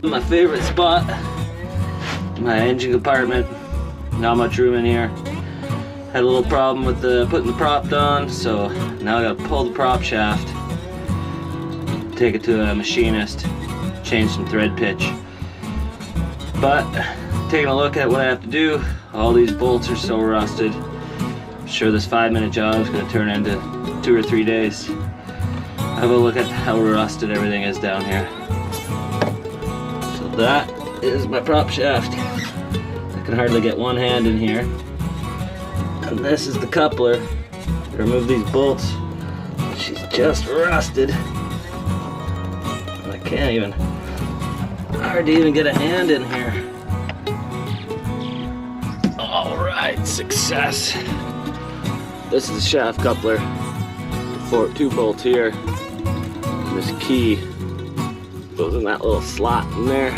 My favorite spot, my engine compartment. Not much room in here. Had a little problem with putting the prop on, so now I gotta pull the prop shaft, take it to a machinist, change some thread pitch. But taking a look at what I have to do, all these bolts are so rusted. I'm sure this 5-minute job is gonna turn into 2 or 3 days. Have a look at how rusted everything is down here. So that is my prop shaft. I can hardly get one hand in here. And this is the coupler. Remove these bolts. She's just rusted. I can't even, hard to even get a hand in here. All right, success. This is the shaft coupler. 2 bolts here. And this key goes in that little slot in there.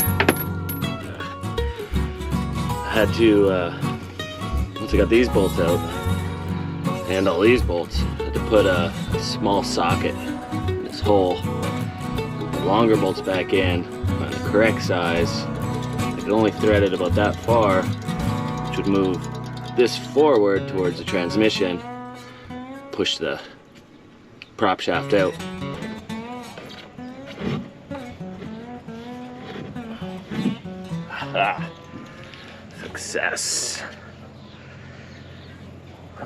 I had to, once I got these bolts out and all these bolts, I had to put a small socket in this hole. The longer bolts back in on the correct size. I could only thread it about that far, which would move this forward towards the transmission, push the prop shaft out. Ah, success.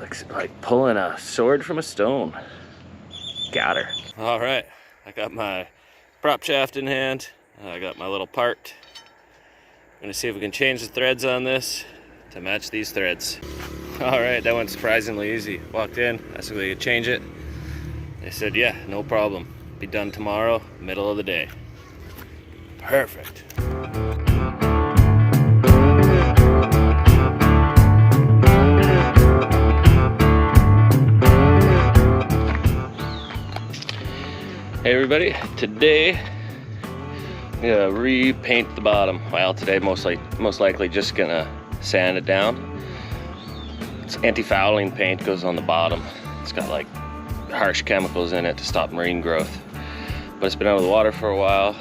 Looks like pulling a sword from a stone. Got her. All right, I got my prop shaft in hand. I got my little part. I'm gonna see if we can change the threads on this to match these threads. All right, that went surprisingly easy. Walked in, asked if they could change it. They said, yeah, no problem. Be done tomorrow, middle of the day. Perfect. Hey everybody, today I'm gonna repaint the bottom. Well, today most likely just gonna sand it down. It's anti-fouling paint, goes on the bottom. It's got like harsh chemicals in it to stop marine growth. But it's been out of the water for a while,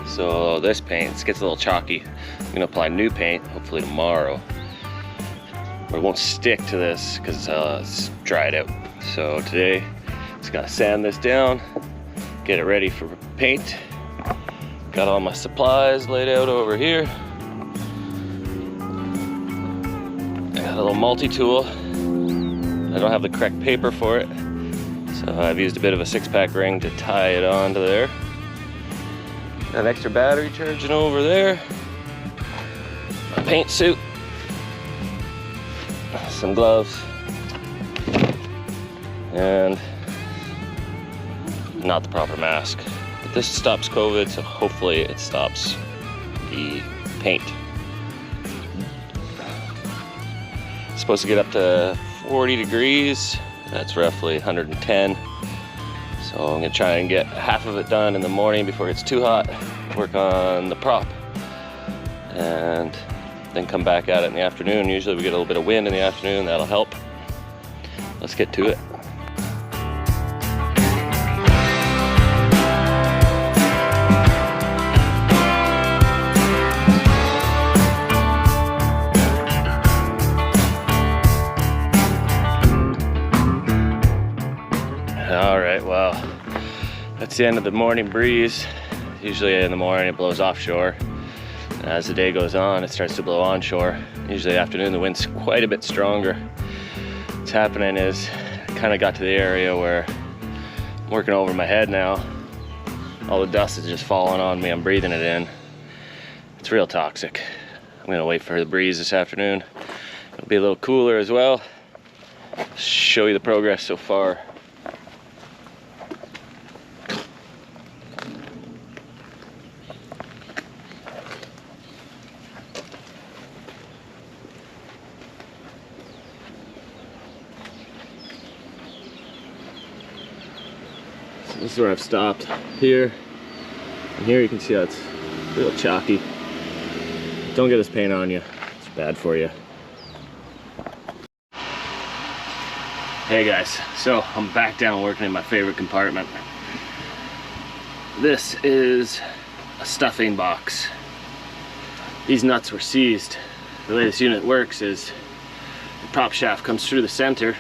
so this paint gets a little chalky. I'm gonna apply new paint, hopefully tomorrow. But it won't stick to this because it's dried out. So today, just gotta sand this down, get it ready for paint. Got all my supplies laid out over here. I got a little multi-tool. I don't have the correct paper for it, so I've used a bit of a 6-pack ring to tie it onto there. Got an extra battery charging over there. A paint suit. Some gloves. And not the proper mask. But this stops COVID, so hopefully it stops the paint. It's supposed to get up to 40 degrees. That's roughly 110. So I'm gonna try and get half of it done in the morning before it gets too hot. Work on the prop. And then come back at it in the afternoon. Usually we get a little bit of wind in the afternoon, that'll help. Let's get to it. All right, well, that's the end of the morning breeze. Usually in the morning it blows offshore. And as the day goes on, it starts to blow onshore. Usually afternoon, the wind's quite a bit stronger. What's happening is I kind of got to the area where I'm working over my head now. All the dust is just falling on me. I'm breathing it in. It's real toxic. I'm gonna wait for the breeze this afternoon. It'll be a little cooler as well. Show you the progress so far. This is where I've stopped here, and here you can see how it's real chalky. Don't get this paint on you, it's bad for you. Hey guys, so I'm back down working in my favorite compartment. This is a stuffing box. These nuts were seized. The way this unit works is the prop shaft comes through the center,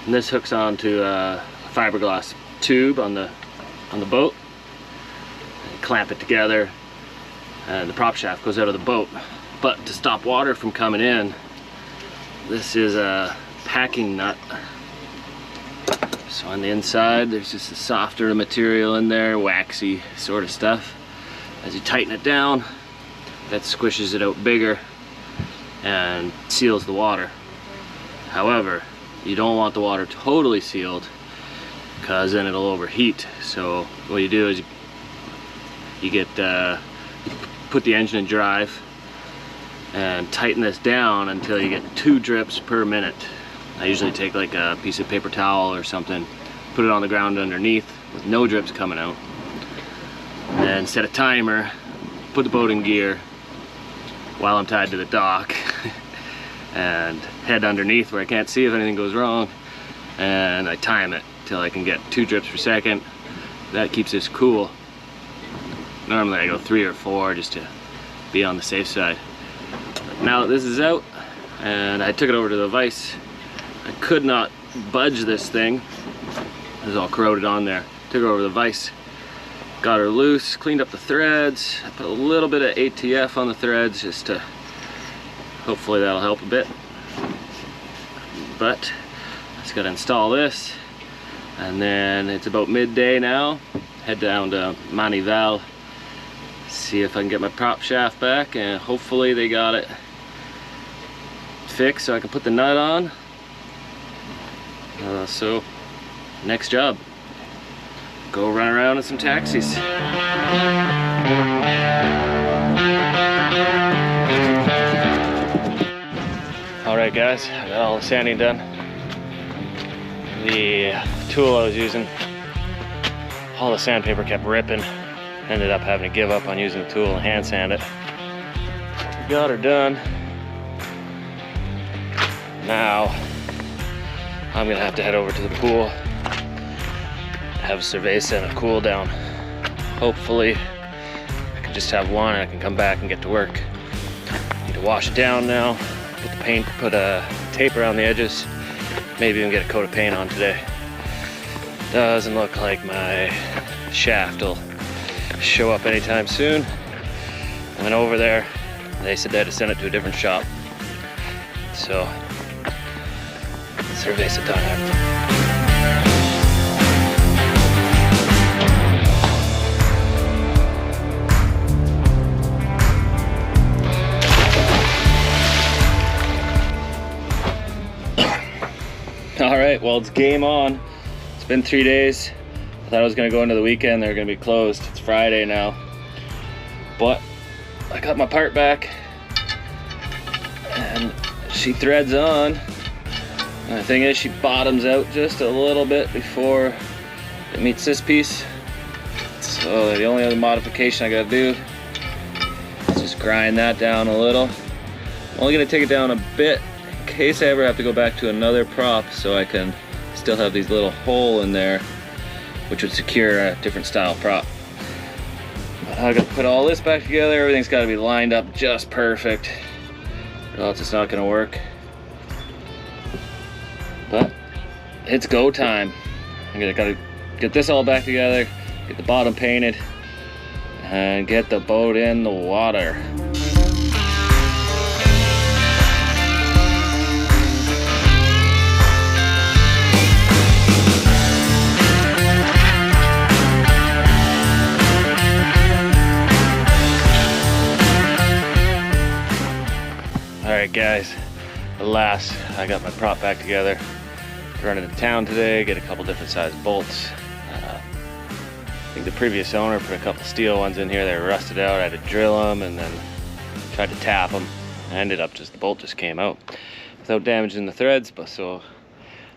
and this hooks onto a fiberglass tube on the boat. And clamp it together, and the prop shaft goes out of the boat. But to stop water from coming in, this is a packing nut. So on the inside, there's just a softer material in there, waxy sort of stuff. As you tighten it down, that squishes it out bigger and seals the water. However, you don't want the water totally sealed, because then it'll overheat. So what you do is you put the engine in drive and tighten this down until you get 2 drips per minute. I usually take like a piece of paper towel or something, put it on the ground underneath with no drips coming out, and set a timer, put the boat in gear while I'm tied to the dock and head underneath where I can't see if anything goes wrong, and I time it till I can get 2 drips per second. That keeps this cool. Normally I go 3 or 4 just to be on the safe side. But now that this is out, and I took it over to the vise, I could not budge this thing. It was all corroded on there. Took her over to the vise, got her loose, cleaned up the threads. I put a little bit of ATF on the threads just to, hopefully that'll help a bit. But just gotta install this, and then it's about midday now. Head down to Anitfoul, see if I can get my prop shaft back, and hopefully they got it fixed so I can put the nut on. So next job, go run around in some taxis. Alright guys, I got all the sanding done. The tool I was using, all the sandpaper kept ripping. Ended up having to give up on using the tool and hand sand it. We got her done. Now I'm gonna have to head over to the pool, have a cerveza and a cool down. Hopefully I can just have one and I can come back and get to work. Need to wash it down now, put a tape around the edges, maybe even get a coat of paint on today. Doesn't look like my shaft will show up anytime soon. I went over there, they said they had to send it to a different shop. So cerveza time. All right, well, it's game on. It's been 3 days. I thought I was gonna go into the weekend. They're gonna be closed. It's Friday now. But I got my part back and she threads on. And the thing is, she bottoms out just a little bit before it meets this piece. So the only other modification I gotta do is just grind that down a little. I'm only gonna take it down a bit in case I ever have to go back to another prop, so I can still have these little hole in there, which would secure a different style prop. But I gotta put all this back together. Everything's gotta be lined up just perfect, or else it's not gonna work. But it's go time. I'm gonna gotta get this all back together, get the bottom painted, and get the boat in the water. Alright guys, at last I got my prop back together. Running to town today, get a couple different size bolts. I think the previous owner put a couple steel ones in here. They were rusted out. I had to drill them and then tried to tap them. I ended up the bolt just came out without damaging the threads. But so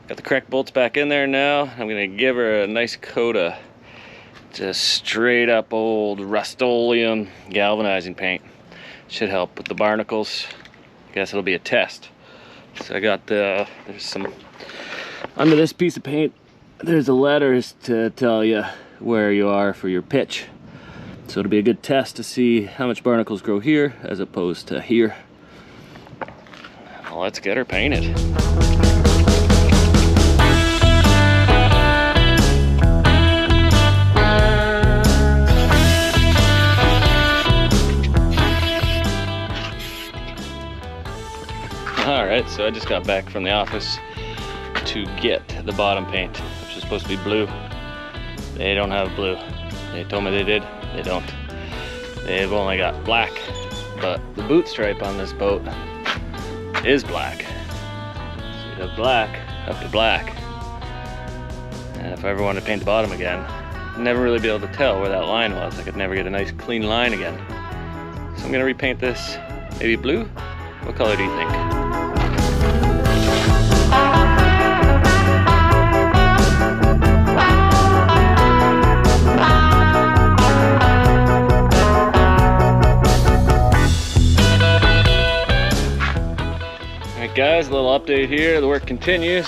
got the correct bolts back in there now. I'm gonna give her a nice coat of just straight up old Rust-Oleum galvanizing paint. Should help with the barnacles. I guess it'll be a test. So I got there's some under this piece of paint. There's the letters to tell you where you are for your pitch. So it'll be a good test to see how much barnacles grow here as opposed to here. Well, let's get her painted. Alright, so I just got back from the office to get the bottom paint, which is supposed to be blue. They don't have blue. They told me they did. They don't. They've only got black, but the boot stripe on this boat is black. So you have black up to black. And if I ever wanted to paint the bottom again, I'd never really be able to tell where that line was. I could never get a nice clean line again. So I'm gonna repaint this maybe blue. What color do you think? Alright guys, a little update here. The work continues.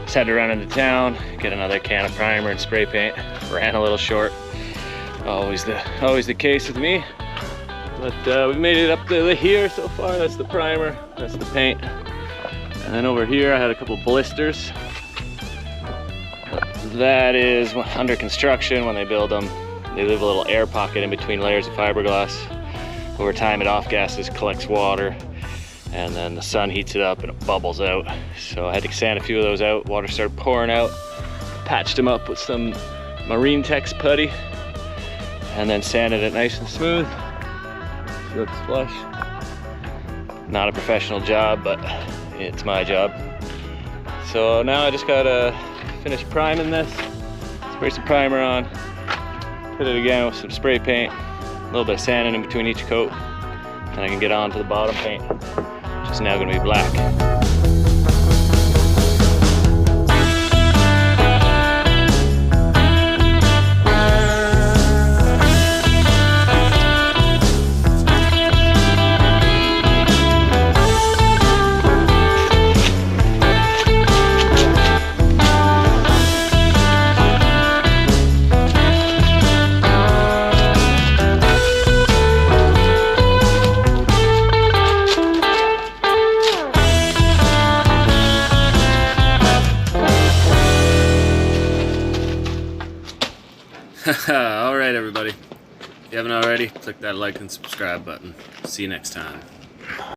Just had to run into town, get another can of primer and spray paint. Ran a little short. Always the case with me. But we made it up to here so far. That's the primer, that's the paint. And then over here I had a couple blisters. That is under construction. When they build them, they leave a little air pocket in between layers of fiberglass. Over time it off-gases, collects water, and then the sun heats it up and it bubbles out. So I had to sand a few of those out. Water started pouring out. Patched them up with some Marine Tex putty, and then sanded it nice and smooth. Looks flush. Not a professional job, but it's my job. So now I just gotta finish priming this, spray some primer on, hit it again with some spray paint, a little bit of sanding in between each coat, and I can get on to the bottom paint, which is now gonna be black. All right, everybody. If you haven't already, click that like and subscribe button. See you next time.